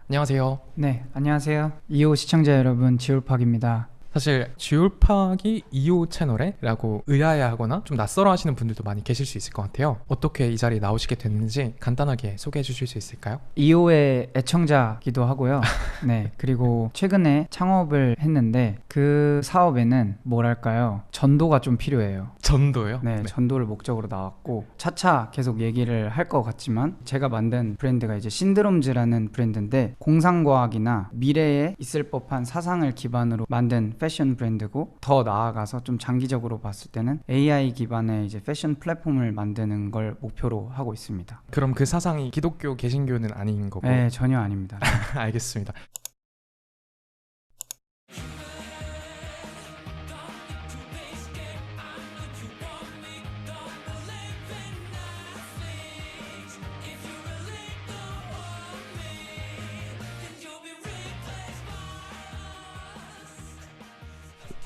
안녕하세요. 네, 안녕하세요. 2호 시청자 여러분, 지울팍입니다. 사실 지울팍이 2호 채널에? 라고 의아해하거나 좀 낯설어 하시는 분들도 많이 계실 수 있을 것 같아요. 어떻게 이 자리에 나오시게 됐는지 간단하게 소개해 주실 수 있을까요? 2호의 애청자기도 하고요. 네, 그리고 최근에 창업을 했는데 그 사업에는 뭐랄까요? 전도가 좀 필요해요. 전도요? 네, 전도를 목적으로 나왔고 차차 계속 얘기를 할 것 같지만 제가 만든 브랜드가 이제 신드롬즈라는 브랜드인데 공상과학이나 미래에 있을 법한 사상을 기반으로 만든 패션 브랜드고 더 나아가서 좀 장기적으로 봤을 때는 AI 기반의 이제 패션 플랫폼을 만드는 걸 목표로 하고 있습니다. 그럼 그 사상이 기독교 개신교는 아닌 거고? 네, 전혀 아닙니다. 알겠습니다.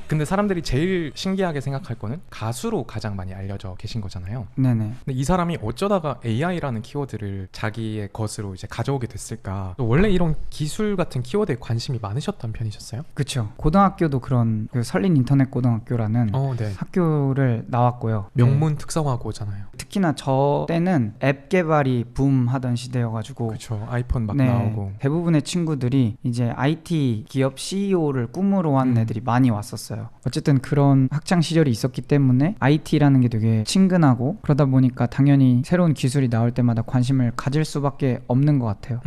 근데 사람들이 제일 신기하게 생각할 거는 가수로 가장 많이 알려져 계신 거잖아요. 네네. 근데 이 사람이 어쩌다가 AI라는 키워드를 자기의 것으로 이제 가져오게 됐을까? 또 원래 이런 기술 같은 키워드에 관심이 많으셨던 편이셨어요? 그쵸. 고등학교도 그런 그 설린 인터넷 고등학교라는 네. 학교를 나왔고요. 명문 특성화고잖아요. 특히나 저 때는 앱 개발이 붐하던 시대여가지고 그렇죠. 아이폰 막 네, 나오고. 대부분의 친구들이 이제 IT 기업 CEO를 꿈으로 한 애들이 많이 왔었어요. 어쨌든 그런 학창 시절이 있었기 때문에 IT라는 게 되게 친근하고 그러다 보니까 당연히 새로운 기술이 나올 때마다 관심을 가질 수밖에 없는 것 같아요.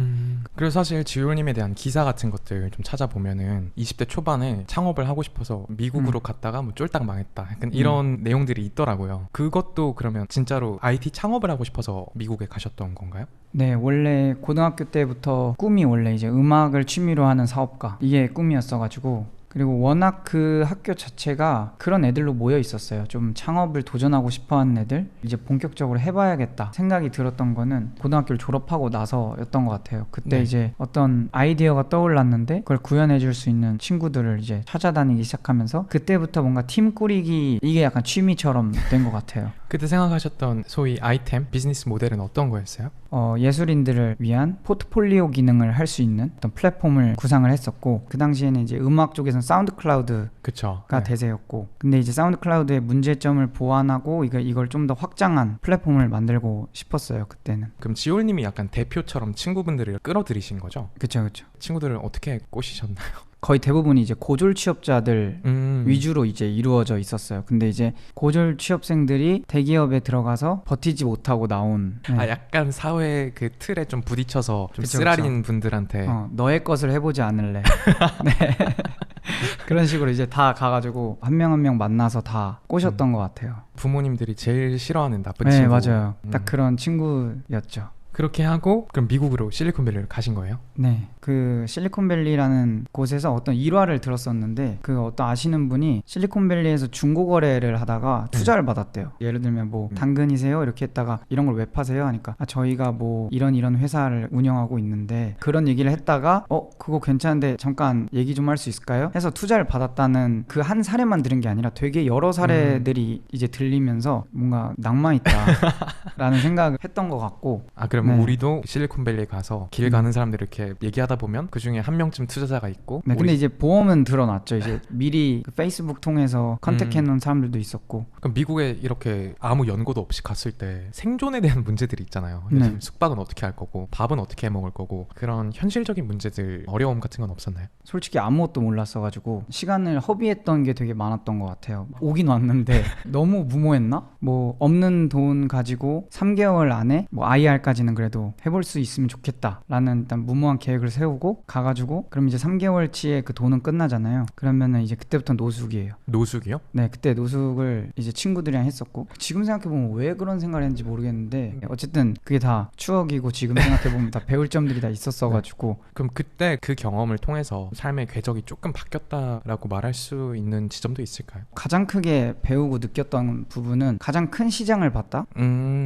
그래서 사실 지울님에 대한 기사 같은 것들 좀 찾아보면은 20대 초반에 창업을 하고 싶어서 미국으로 갔다가 뭐 쫄딱 망했다. 약간 이런 내용들이 있더라고요. 그것도 그러면 진짜로 IT 창업을 하고 싶어서 미국에 가셨던 건가요? 네, 원래 고등학교 때부터 꿈이 원래 이제 음악을 취미로 하는 사업가 이게 꿈이었어가지고 그리고 워낙 그 학교 자체가 그런 애들로 모여 있었어요. 좀 창업을 도전하고 싶어하는 애들 이제 본격적으로 해봐야겠다 생각이 들었던 거는 고등학교를 졸업하고 나서였던 것 같아요. 그때 네. 이제 어떤 아이디어가 떠올랐는데 그걸 구현해줄 수 있는 친구들을 이제 찾아다니기 시작하면서 그때부터 뭔가 팀 꾸리기 이게 약간 취미처럼 된 것 같아요. 그때 생각하셨던 소위 아이템, 비즈니스 모델은 어떤 거였어요? 예술인들을 위한 포트폴리오 기능을 할 수 있는 어떤 플랫폼을 구상을 했었고 그 당시에는 이제 음악 쪽에서는 사운드 클라우드가 그쵸. 대세였고 근데 이제 사운드 클라우드의 문제점을 보완하고 이걸 좀 더 확장한 플랫폼을 만들고 싶었어요. 그때는. 그럼 지올님이 약간 대표처럼 친구분들을 끌어들이신 거죠? 그쵸. 친구들을 어떻게 꼬시셨나요? 거의 대부분이 이제 고졸 취업자들 위주로 이제 이루어져 있었어요. 근데 이제 고졸 취업생들이 대기업에 들어가서 버티지 못하고 나온 약간 사회 그 틀에 좀 부딪혀서 좀 그쵸, 쓰라린 분들한테 너의 것을 해보지 않을래. 네. 그런 식으로 이제 다 가가지고 한 명 한 명 만나서 다 꼬셨던 것 같아요. 부모님들이 제일 싫어하는 나쁜 네, 친구. 맞아요. 딱 그런 친구였죠. 그렇게 하고 그럼 미국으로 실리콘밸리를 가신 거예요? 네, 그 실리콘밸리라는 곳에서 어떤 일화를 들었었는데 그 어떤 아시는 분이 실리콘밸리에서 중고거래를 하다가 투자를 받았대요. 예를 들면 뭐 당근이세요? 이렇게 했다가 이런 걸 왜 파세요? 하니까 저희가 뭐 이런 회사를 운영하고 있는데 그런 얘기를 했다가 그거 괜찮은데 잠깐 얘기 좀 할 수 있을까요? 해서 투자를 받았다는 그 한 사례만 들은 게 아니라 되게 여러 사례들이 이제 들리면서 뭔가 낭만 있다 라는 생각을 했던 것 같고 그럼 우리도 실리콘밸리에 가서 길 가는 사람들 이렇게 얘기하다 보면 그 중에 한 명쯤 투자자가 있고 네, 근데 이제 보험은 드러났죠. 이제 미리 그 페이스북 통해서 컨택해 놓은 사람들도 있었고. 그럼 미국에 이렇게 아무 연고도 없이 갔을 때 생존에 대한 문제들이 있잖아요. 네. 숙박은 어떻게 할 거고 밥은 어떻게 해 먹을 거고 그런 현실적인 문제들 어려움 같은 건 없었나요? 솔직히 아무것도 몰랐어가지고 시간을 허비했던 게 되게 많았던 것 같아요. 오긴 왔는데 너무 무모했나? 뭐 없는 돈 가지고 3개월 안에 뭐 IR까지는 그래도 해볼 수 있으면 좋겠다 라는 일단 무모한 계획을 세우고 가가지고 그럼 이제 3개월치의 그 돈은 끝나잖아요. 그러면은 이제 그때부터 노숙이에요. 노숙이요? 네, 그때 노숙을 이제 친구들이랑 했었고 지금 생각해보면 왜 그런 생각을 했는지 모르겠는데 어쨌든 그게 다 추억이고 지금 생각해보면 다 배울 점들이 다 있었어가지고 그럼 그때 그 경험을 통해서 삶의 궤적이 조금 바뀌었다라고 말할 수 있는 지점도 있을까요? 가장 크게 배우고 느꼈던 부분은 가장 큰 시장을 봤다?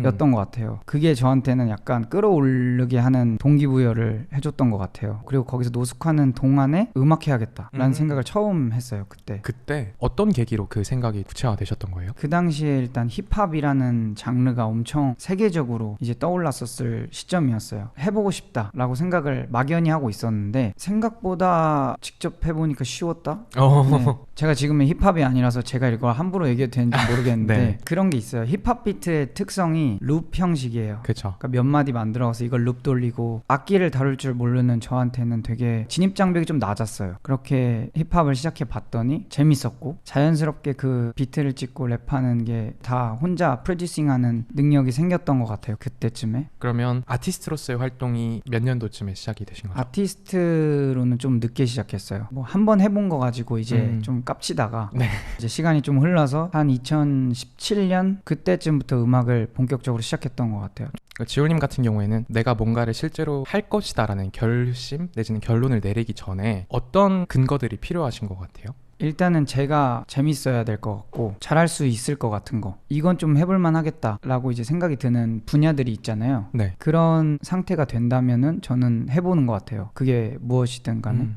였던 것 같아요. 그게 저한테는 약간 약간 끌어올리게 하는 동기부여를 해줬던 것 같아요. 그리고 거기서 노숙하는 동안에 음악해야겠다라는 생각을 처음 했어요. 그때 어떤 계기로 그 생각이 구체화되셨던 거예요? 그 당시에 일단 힙합이라는 장르가 엄청 세계적으로 이제 떠올랐었을 시점이었어요. 해보고 싶다라고 생각을 막연히 하고 있었는데 생각보다 직접 해보니까 쉬웠다? 네. 제가 지금은 힙합이 아니라서 제가 이걸 함부로 얘기해도 되는지 모르겠는데 네. 그런 게 있어요. 힙합 비트의 특성이 룹 형식이에요. 그쵸. 그러니까 몇 마디 만들어서 이걸 룹 돌리고 악기를 다룰 줄 모르는 저한테는 되게 진입 장벽이 좀 낮았어요. 그렇게 힙합을 시작해 봤더니 재밌었고 자연스럽게 그 비트를 찍고 랩하는 게 다 혼자 프로듀싱하는 능력이 생겼던 것 같아요. 그때쯤에. 그러면 아티스트로서의 활동이 몇 년도쯤에 시작이 되신 거죠? 아티스트로는 좀 늦게 시작했어요. 뭐 한 번 해본 거 가지고 이제 좀 깝치다가 네. 이제 시간이 좀 흘러서 한 2017년 그때쯤부터 음악을 본격적으로 시작했던 것 같아요. 지호님 같은 경우에는 내가 뭔가를 실제로 할 것이다라는 결심 내지는 결론을 내리기 전에 어떤 근거들이 필요하신 것 같아요? 일단은 제가 재밌어야 될 것 같고 잘할 수 있을 것 같은 거 이건 좀 해볼만 하겠다라고 이제 생각이 드는 분야들이 있잖아요. 네. 그런 상태가 된다면은 저는 해보는 것 같아요. 그게 무엇이든 간에.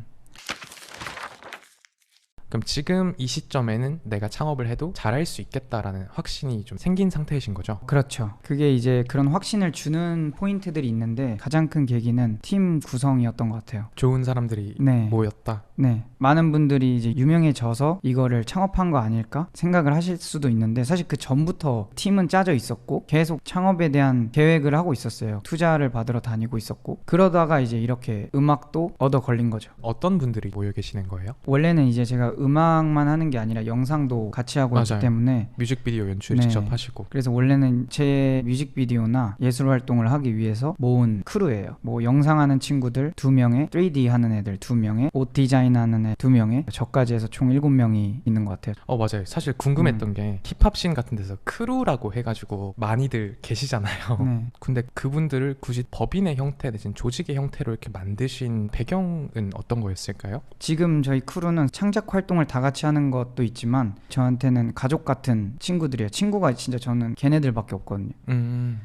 그럼 지금 이 시점에는 내가 창업을 해도 잘할 수 있겠다라는 확신이 좀 생긴 상태이신 거죠? 그렇죠. 그게 이제 그런 확신을 주는 포인트들이 있는데 가장 큰 계기는 팀 구성이었던 것 같아요. 좋은 사람들이 네. 모였다. 네. 많은 분들이 이제 유명해져서 이거를 창업한 거 아닐까 생각을 하실 수도 있는데 사실 그 전부터 팀은 짜져 있었고 계속 창업에 대한 계획을 하고 있었어요. 투자를 받으러 다니고 있었고 그러다가 이제 이렇게 음악도 얻어 걸린 거죠. 어떤 분들이 모여 계시는 거예요? 원래는 이제 제가 음악만 하는 게 아니라 영상도 같이 하고 있기 맞아요. 때문에 뮤직비디오 연출 네. 직접 하시고. 그래서 원래는 제 뮤직비디오나 예술 활동을 하기 위해서 모은 크루예요. 뭐 영상하는 친구들 2명에 3D 하는 애들 2명에 옷 디자인하는 애 2명에 저까지 해서 총 7명이 있는 것 같아요. 맞아요. 사실 궁금했던 게 힙합씬 같은 데서 크루라고 해가지고 많이들 계시잖아요. 네. 근데 그분들을 굳이 법인의 형태 내지는 조직의 형태로 이렇게 만드신 배경은 어떤 거였을까요? 지금 저희 크루는 창작 활동을 다 같이 하는 것도 있지만 저한테는 가족 같은 친구들이에요. 친구가 진짜 저는 걔네들밖에 없거든요.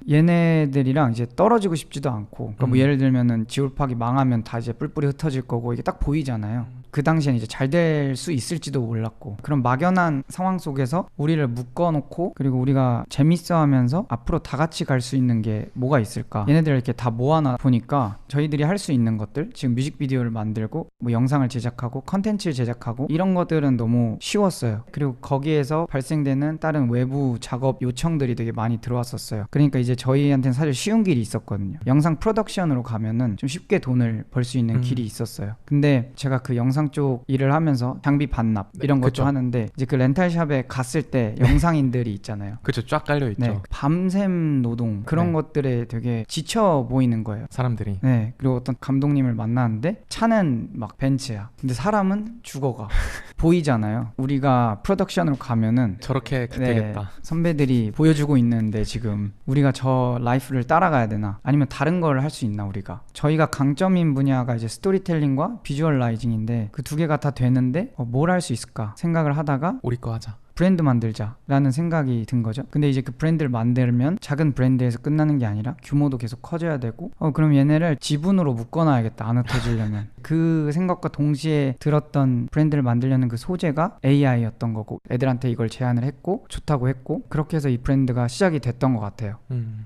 얘네들이랑 이제 떨어지고 싶지도 않고 그러니까 뭐 예를 들면은 지올팍이 망하면 다 이제 뿔뿔이 흩어질 거고 이게 딱 보이잖아요. 그 당시엔 이제 잘 될 수 있을지도 몰랐고 그런 막연한 상황 속에서 우리를 묶어놓고 그리고 우리가 재밌어하면서 앞으로 다 같이 갈 수 있는 게 뭐가 있을까 얘네들을 이렇게 다 모아놔 보니까 저희들이 할 수 있는 것들 지금 뮤직비디오를 만들고 뭐 영상을 제작하고 컨텐츠를 제작하고 이런 것들은 너무 쉬웠어요. 그리고 거기에서 발생되는 다른 외부 작업 요청들이 되게 많이 들어왔었어요. 그러니까 이제 저희한테는 사실 쉬운 길이 있었거든요. 영상 프로덕션으로 가면은 좀 쉽게 돈을 벌 수 있는 길이 있었어요. 근데 제가 그 영상 쪽 일을 하면서 장비 반납 이런 것도 그쵸. 하는데 이제 그 렌탈샵에 갔을 때 영상인들이 있잖아요. 그쵸, 쫙 깔려있죠. 네, 밤샘 노동 그런 네. 것들에 되게 지쳐 보이는 거예요. 사람들이. 네, 그리고 어떤 감독님을 만나는데 차는 막 벤츠야. 근데 사람은 죽어가. 보이잖아요. 우리가 프로덕션으로 가면은 저렇게 네, 되겠다. 선배들이 보여주고 있는데 지금 우리가 저 라이프를 따라가야 되나? 아니면 다른 걸 할 수 있나 우리가? 저희가 강점인 분야가 이제 스토리텔링과 비주얼라이징인데 그 두 개가 다 되는데 뭘 할 수 있을까 생각을 하다가 우리 거 하자. 브랜드 만들자라는 생각이 든 거죠. 근데 이제 그 브랜드를 만들면 작은 브랜드에서 끝나는 게 아니라 규모도 계속 커져야 되고 그럼 얘네를 지분으로 묶어놔야겠다 안 흩어지려면 그 생각과 동시에 들었던 브랜드를 만들려는 그 소재가 AI였던 거고 애들한테 이걸 제안을 했고 좋다고 했고 그렇게 해서 이 브랜드가 시작이 됐던 것 같아요.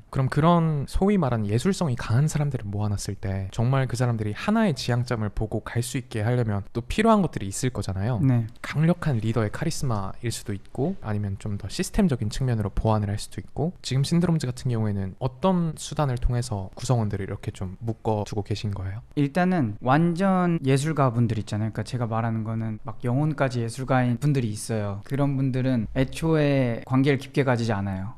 그럼 그런 소위 말하는 예술성이 강한 사람들을 모아놨을 때 정말 그 사람들이 하나의 지향점을 보고 갈 수 있게 하려면 또 필요한 것들이 있을 거잖아요. 네. 강력한 리더의 카리스마일 수도 있고 아니면 좀 더 시스템적인 측면으로 보완을 할 수도 있고 지금 신드롬즈 같은 경우에는 어떤 수단을 통해서 구성원들을 이렇게 좀 묶어주고 계신 거예요? 일단은 완전 예술가 분들 있잖아요. 그러니까 제가 말하는 거는 막 영혼까지 예술가인 분들이 있어요. 그런 분들은 애초에 관계를 깊게 가지지 않아요.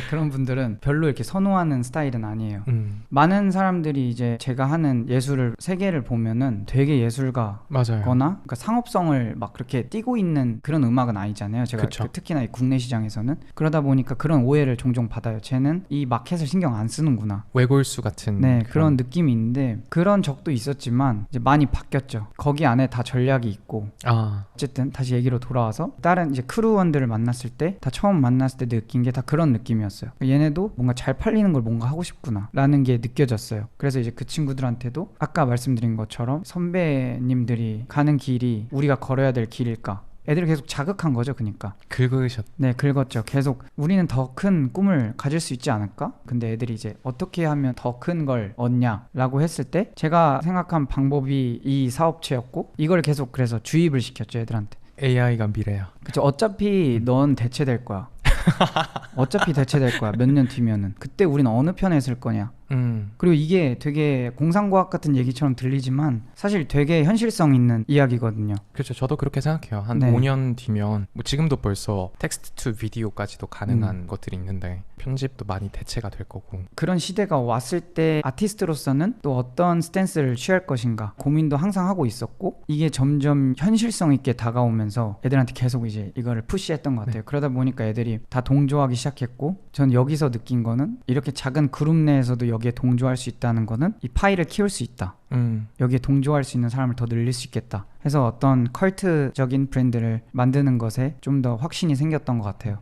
그런 분들은 별로 이렇게 선호하는 스타일은 아니에요. 많은 사람들이 이제 제가 하는 예술을 세계를 보면은 되게 예술가거나 맞아요. 그러니까 상업성을 막 그렇게 띄고 있는 그런 음악은 아니잖아요. 제가 그쵸. 특히나 이 국내 시장에서는 그러다 보니까 그런 오해를 종종 받아요. 쟤는 이 마켓을 신경 안 쓰는구나. 외골수 같은 네, 그런 느낌이 있는데 그런 적도 있었어요. 있었지만 이제 많이 바뀌었죠. 거기 안에 다 전략이 있고 아, 어쨌든 다시 얘기로 돌아와서 다른 이제 크루원들을 만났을 때 다 처음 만났을 때 느낀 게 다 그런 느낌이었어요. 얘네도 뭔가 잘 팔리는 걸 뭔가 하고 싶구나 라는 게 느껴졌어요. 그래서 이제 그 친구들한테도 아까 말씀드린 것처럼 선배님들이 가는 길이 우리가 걸어야 될 길일까, 애들을 계속 자극한 거죠. 그러니까 긁으셨. 네, 긁었죠. 계속 우리는 더 큰 꿈을 가질 수 있지 않을까? 근데 애들이 이제 어떻게 하면 더 큰 걸 얻냐라고 했을 때 제가 생각한 방법이 이 사업체였고, 이걸 계속 그래서 주입을 시켰죠, 애들한테. AI가 미래야. 그쵸. 어차피 넌 대체될 거야. 어차피 대체될 거야. 몇 년 뒤면은. 그때 우린 어느 편에 있을 거냐. 그리고 이게 되게 공상과학 같은 얘기처럼 들리지만 사실 되게 현실성 있는 이야기거든요. 그렇죠. 저도 그렇게 생각해요. 한 네. 5년 뒤면 뭐 지금도 벌써 텍스트 투 비디오까지도 가능한 것들이 있는데 편집도 많이 대체가 될 거고. 그런 시대가 왔을 때 아티스트로서는 또 어떤 스탠스를 취할 것인가 고민도 항상 하고 있었고, 이게 점점 현실성 있게 다가오면서 애들한테 계속 이제 이거를 푸시했던 것 같아요. 그러다 보니까 애들이 다 동조하기 시작했고, 전 여기서 느낀 거는 이렇게 작은 그룹 내에서도 여기에 동조할 수 있다는 거는 이 파이를 키울 수 있다. 여기에 동조할 수 있는 사람을 더 늘릴 수 있겠다 해서 어떤 컬트적인 브랜드를 만드는 것에 좀 더 확신이 생겼던 것 같아요.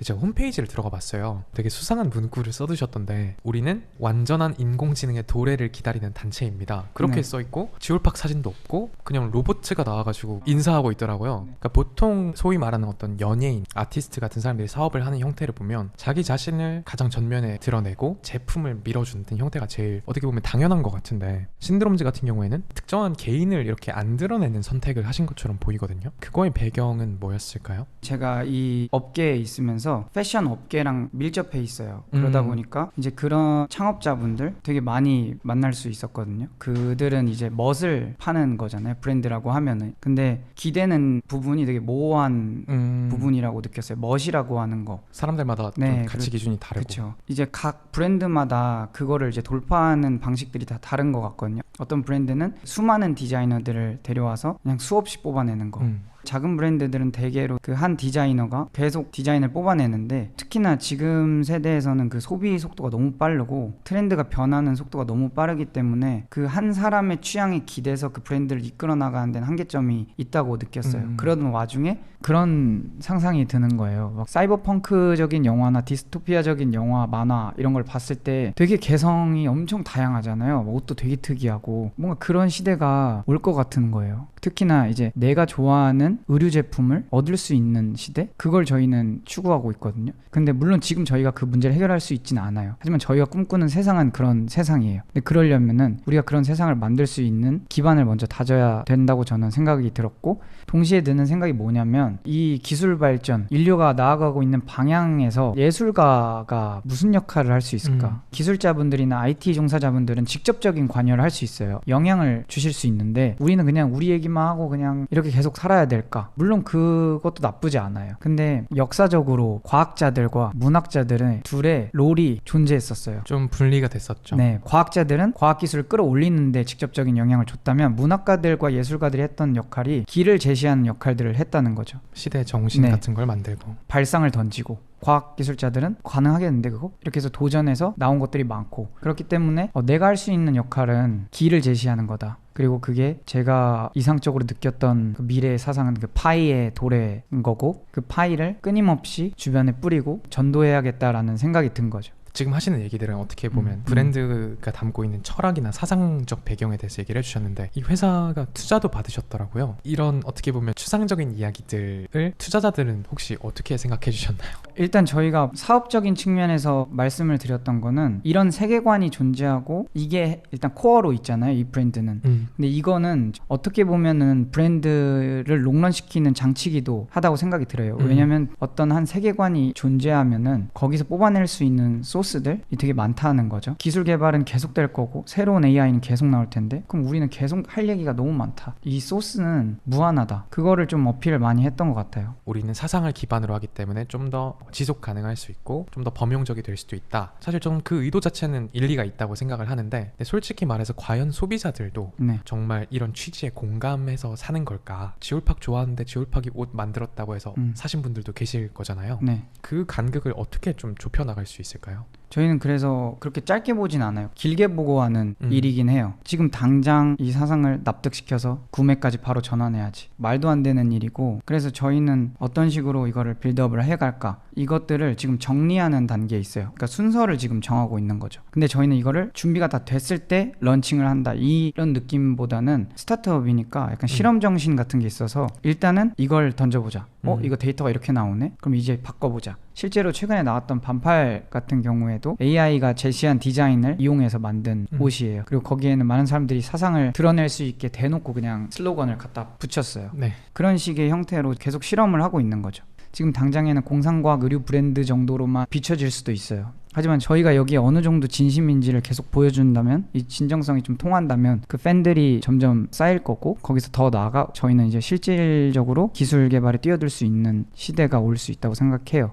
제가 홈페이지를 들어가 봤어요. 되게 수상한 문구를 써두셨던데, 우리는 완전한 인공지능의 도래를 기다리는 단체입니다. 그렇게 네. 써있고 지울팍 사진도 없고 그냥 로봇가 나와가지고 인사하고 있더라고요. 그러니까 보통 소위 말하는 어떤 연예인, 아티스트 같은 사람들이 사업을 하는 형태를 보면 자기 자신을 가장 전면에 드러내고 제품을 밀어주는 형태가 제일 어떻게 보면 당연한 것 같은데, 신드롬즈 같은 경우에는 특정한 개인을 이렇게 안 드러내는 선택을 하신 것처럼 보이거든요. 그거의 배경은 뭐였을까요? 제가 이 업계에 있으면서 패션 업계랑 밀접해 있어요. 그러다 보니까 이제 그런 창업자분들 되게 많이 만날 수 있었거든요. 그들은 이제 멋을 파는 거잖아요, 브랜드라고 하면은. 근데 기대는 부분이 되게 모호한 부분이라고 느꼈어요. 멋이라고 하는 거. 사람들마다 네, 좀 가치 기준이 다르고. 그렇죠. 이제 각 브랜드마다 그거를 이제 돌파하는 방식들이 다 다른 것 같거든요. 어떤 브랜드는 수많은 디자이너들을 데려와서 그냥 수없이 뽑아내는 거. 작은 브랜드들은 대개로 그 한 디자이너가 계속 디자인을 뽑아내는데, 특히나 지금 세대에서는 그 소비 속도가 너무 빠르고 트렌드가 변하는 속도가 너무 빠르기 때문에 그 한 사람의 취향에 기대서 그 브랜드를 이끌어 나가는 데는 한계점이 있다고 느꼈어요. 그러던 와중에 그런 상상이 드는 거예요. 막 사이버펑크적인 영화나 디스토피아적인 영화, 만화 이런 걸 봤을 때 되게 개성이 엄청 다양하잖아요. 옷도 되게 특이하고 뭔가 그런 시대가 올 것 같은 거예요. 특히나 이제 내가 좋아하는 의류 제품을 얻을 수 있는 시대? 그걸 저희는 추구하고 있거든요. 근데 물론 지금 저희가 그 문제를 해결할 수 있지는 않아요. 하지만 저희가 꿈꾸는 세상은 그런 세상이에요. 근데 그러려면은 우리가 그런 세상을 만들 수 있는 기반을 먼저 다져야 된다고 저는 생각이 들었고, 동시에 드는 생각이 뭐냐면 이 기술 발전, 인류가 나아가고 있는 방향에서 예술가가 무슨 역할을 할 수 있을까? 기술자분들이나 IT 종사자분들은 직접적인 관여를 할 수 있어요. 영향을 주실 수 있는데 우리는 그냥 우리 얘기만 하고 그냥 이렇게 계속 살아야 될까? 물론 그것도 나쁘지 않아요. 근데 역사적으로 과학자들과 문학자들은 둘의 롤이 존재했었어요. 좀 분리가 됐었죠. 네, 과학자들은 과학기술을 끌어올리는데 직접적인 영향을 줬다면 문학가들과 예술가들이 했던 역할이 길을 제시하는 역할들을 했다는 거죠. 시대 정신 네. 같은 걸 만들고. 발상을 던지고, 과학기술자들은 가능하겠는데 그거? 이렇게 해서 도전해서 나온 것들이 많고, 그렇기 때문에 내가 할 수 있는 역할은 길을 제시하는 거다. 그리고 그게 제가 이상적으로 느꼈던 그 미래의 사상은 그 파이의 도래인 거고, 그 파이를 끊임없이 주변에 뿌리고 전도해야겠다라는 생각이 든 거죠. 지금 하시는 얘기들은 어떻게 보면 브랜드가 담고 있는 철학이나 사상적 배경에 대해서 얘기를 해주셨는데, 이 회사가 투자도 받으셨더라고요. 이런 어떻게 보면 추상적인 이야기들을 투자자들은 혹시 어떻게 생각해 주셨나요? 일단 저희가 사업적인 측면에서 말씀을 드렸던 거는 이런 세계관이 존재하고 이게 일단 코어로 있잖아요, 이 브랜드는. 근데 이거는 어떻게 보면은 브랜드를 롱런시키는 장치기도 하다고 생각이 들어요. 왜냐면 어떤 한 세계관이 존재하면은 거기서 뽑아낼 수 있는 소스들이 되게 많다는 거죠. 기술 개발은 계속될 거고 새로운 AI는 계속 나올 텐데, 그럼 우리는 계속 할 얘기가 너무 많다. 이 소스는 무한하다. 그거를 좀 어필을 많이 했던 것 같아요. 우리는 사상을 기반으로 하기 때문에 좀 더 지속 가능할 수 있고 좀 더 범용적이 될 수도 있다. 사실 저는 그 의도 자체는 일리가 있다고 생각을 하는데, 근데 솔직히 말해서 과연 소비자들도 네. 정말 이런 취지에 공감해서 사는 걸까? 지울팍 좋아하는데 지울팍이 옷 만들었다고 해서 사신 분들도 계실 거잖아요. 네. 그 간극을 어떻게 좀 좁혀나갈 수 있을까요? 저희는 그래서 그렇게 짧게 보진 않아요. 길게 보고 하는 음. 일이긴 해요. 지금 당장 이 사상을 납득시켜서 구매까지 바로 전환해야지. 말도 안 되는 일이고, 그래서 저희는 어떤 식으로 이거를 빌드업을 해갈까, 이것들을 지금 정리하는 단계에 있어요. 그러니까 순서를 지금 정하고 있는 거죠. 근데 저희는 이거를 준비가 다 됐을 때 런칭을 한다, 이런 느낌보다는 스타트업이니까 약간 실험 정신 같은 게 있어서 일단은 이걸 던져보자. 이거 데이터가 이렇게 나오네? 그럼 이제 바꿔보자. 실제로 최근에 나왔던 반팔 같은 경우에도 AI가 제시한 디자인을 이용해서 만든 옷이에요. 그리고 거기에는 많은 사람들이 사상을 드러낼 수 있게 대놓고 그냥 슬로건을 갖다 붙였어요. 네. 그런 식의 형태로 계속 실험을 하고 있는 거죠. 지금 당장에는 공상과학 의류 브랜드 정도로만 비춰질 수도 있어요. 하지만 저희가 여기에 어느 정도 진심인지를 계속 보여준다면, 이 진정성이 좀 통한다면 그 팬들이 점점 쌓일 거고, 거기서 더 나아가 저희는 이제 실질적으로 기술 개발에 뛰어들 수 있는 시대가 올 수 있다고 생각해요.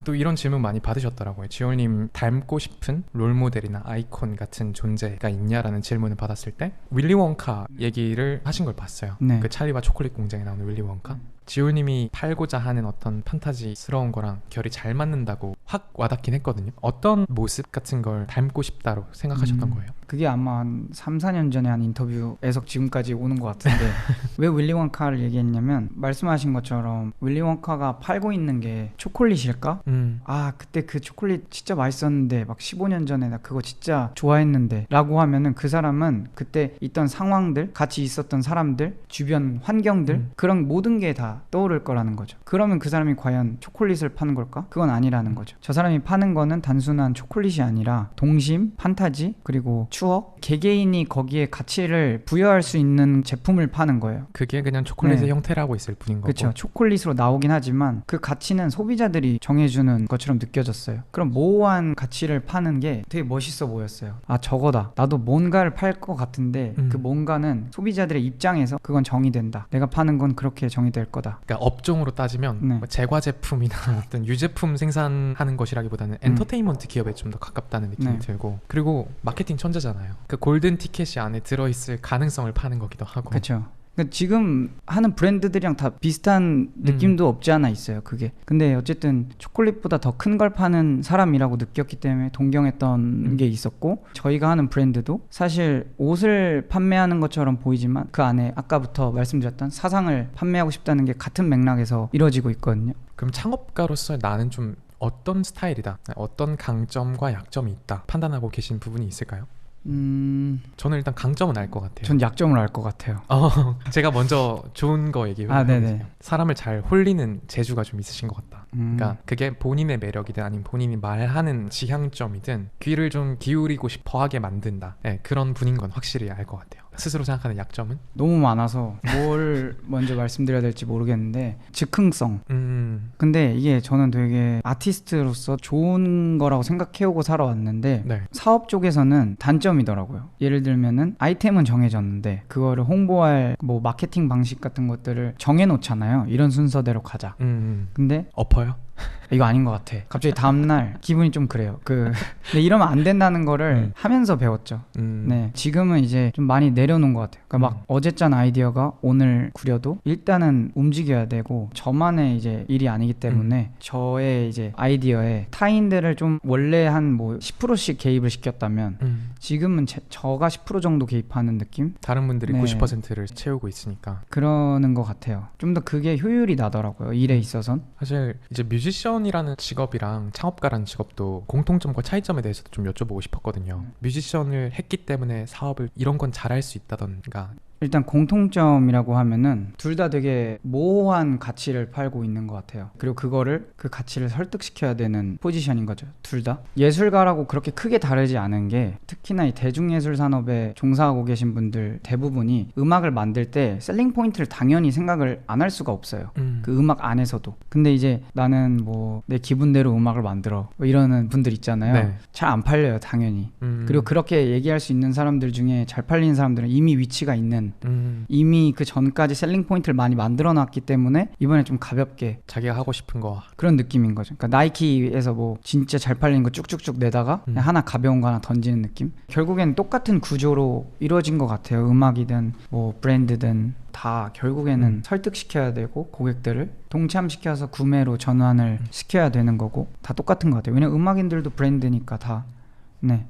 또 이런 질문 많이 받으셨더라고요. 지올님 닮고 싶은 롤모델이나 아이콘 같은 존재가 있냐라는 질문을 받았을 때 윌리 원카 얘기를 하신 걸 봤어요. 네. 그 찰리와 초콜릿 공장에 나오는 윌리 원카. 지올님이 팔고자 하는 어떤 판타지스러운 거랑 결이 잘 맞는다고 확 와닿긴 했거든요. 어떤 모습 같은 걸 닮고 싶다고 생각하셨던 거예요? 그게 아마 한 3, 4년 전에 한 인터뷰에서 지금까지 오는 것 같은데 왜 윌리 원카를 얘기했냐면, 말씀하신 것처럼 윌리 원카가 팔고 있는 게 초콜릿일까? 아, 그때 그 초콜릿 진짜 맛있었는데, 막 15년 전에 나 그거 진짜 좋아했는데 라고 하면은 그 사람은 그때 있던 상황들, 같이 있었던 사람들, 주변 환경들, 그런 모든 게 다 떠오를 거라는 거죠. 그러면 그 사람이 과연 초콜릿을 파는 걸까? 그건 아니라는 거죠. 저 사람이 파는 거는 단순한 초콜릿이 아니라 동심, 판타지, 그리고 추억, 개개인이 거기에 가치를 부여할 수 있는 제품을 파는 거예요. 그게 그냥 초콜릿의 네. 형태라고 있을 뿐인 거고. 그렇죠. 초콜릿으로 나오긴 하지만 그 가치는 소비자들이 정해주는 것처럼 느껴졌어요. 그럼 모호한 가치를 파는 게 되게 멋있어 보였어요. 아, 저거다. 나도 뭔가를 팔 것 같은데 그 뭔가는 소비자들의 입장에서 그건 정의된다. 내가 파는 건 그렇게 정의될 거다. 그러니까 업종으로 따지면 네. 뭐 제과 제품이나 어떤 유제품 생산하는 것이라기보다는 엔터테인먼트 기업에 좀 더 가깝다는 느낌이 네. 들고, 그리고 마케팅 천재잖아요. 그 골든 티켓이 안에 들어있을 가능성을 파는 거기도 하고. 그렇죠. 그러니까 지금 하는 브랜드들이랑 다 비슷한 느낌도 없지 않아 있어요, 그게. 근데 어쨌든 초콜릿보다 더 큰 걸 파는 사람이라고 느꼈기 때문에 동경했던 게 있었고, 저희가 하는 브랜드도 사실 옷을 판매하는 것처럼 보이지만 그 안에 아까부터 말씀드렸던 사상을 판매하고 싶다는 게 같은 맥락에서 이루어지고 있거든요. 그럼 창업가로서 나는 좀 어떤 스타일이다, 어떤 강점과 약점이 있다 판단하고 계신 부분이 있을까요? 저는 일단 강점은 알 것 같아요. 전 약점을 알 것 같아요. 제가 먼저 좋은 거 얘기해요. 네네. 사람을 잘 홀리는 재주가 좀 있으신 것 같다. 그러니까 그게 본인의 매력이든 아니면 본인이 말하는 지향점이든 귀를 좀 기울이고 싶어하게 만든다. 네, 그런 분인 건 확실히 알 것 같아요. 스스로 생각하는 약점은? 너무 많아서 뭘 먼저 말씀드려야 될지 모르겠는데, 즉흥성. 근데 이게 저는 되게 아티스트로서 좋은 거라고 생각해오고 살아왔는데, 네. 사업 쪽에서는 단점이더라고요. 예를 들면은 아이템은 정해졌는데 그거를 홍보할 뭐 마케팅 방식 같은 것들을 정해놓잖아요. 이런 순서대로 가자. 근데 엎어요? 이거 아닌 것 같아. 갑자기 다음날 기분이 좀 그래요. 근데 이러면 안 된다는 거를 하면서 배웠죠. 네, 지금은 이제 좀 많이 내려놓은 것 같아요. 그러니까 막 어제 짠 아이디어가 오늘 구려도 일단은 움직여야 되고, 저만의 이제 일이 아니기 때문에 저의 이제 아이디어에 타인들을 좀 원래 한 뭐 10%씩 개입을 시켰다면 지금은 저가 10% 정도 개입하는 느낌? 다른 분들이 네. 90%를 채우고 있으니까. 그러는 것 같아요. 좀 더 그게 효율이 나더라고요, 일에 있어서는. 사실 이제 뮤지션이라는 직업이랑 창업가라는 직업도 공통점과 차이점에 대해서도 좀 여쭤보고 싶었거든요. 뮤지션을 했기 때문에 사업을 이런 건 잘할 수 있다던가. 일단 공통점이라고 하면은 둘 다 되게 모호한 가치를 팔고 있는 것 같아요. 그리고 그거를, 그 가치를 설득시켜야 되는 포지션인 거죠, 둘 다. 예술가라고 그렇게 크게 다르지 않은 게, 특히나 이 대중예술 산업에 종사하고 계신 분들 대부분이 음악을 만들 때 셀링 포인트를 당연히 생각을 안 할 수가 없어요. 그 음악 안에서도. 근데 이제 나는 뭐 내 기분대로 음악을 만들어 뭐 이러는 분들 있잖아요. 네. 잘 안 팔려요, 당연히. 그리고 그렇게 얘기할 수 있는 사람들 중에 잘 팔리는 사람들은 이미 위치가 있는 않는 이미 그 전까지 셀링 포인트를 많이 만들어 놨기 때문에 이번에 좀 가볍게 자기가 하고 싶은 거. 그런 느낌인 거죠. 그러니까 나이키에서 뭐 진짜 잘 팔리는 거 쭉쭉쭉 내다가 그냥 하나 가벼운 거 하나 던지는 느낌. 결국엔 똑같은 구조로 이루어진 것 같아요. 음악이든 뭐 브랜드든 다 결국에는 설득시켜야 되고 고객들을 동참시켜서 구매로 전환을 시켜야 되는 거고 다 똑같은 것 같아요. 왜냐면 음악인들도 브랜드니까 다. 네.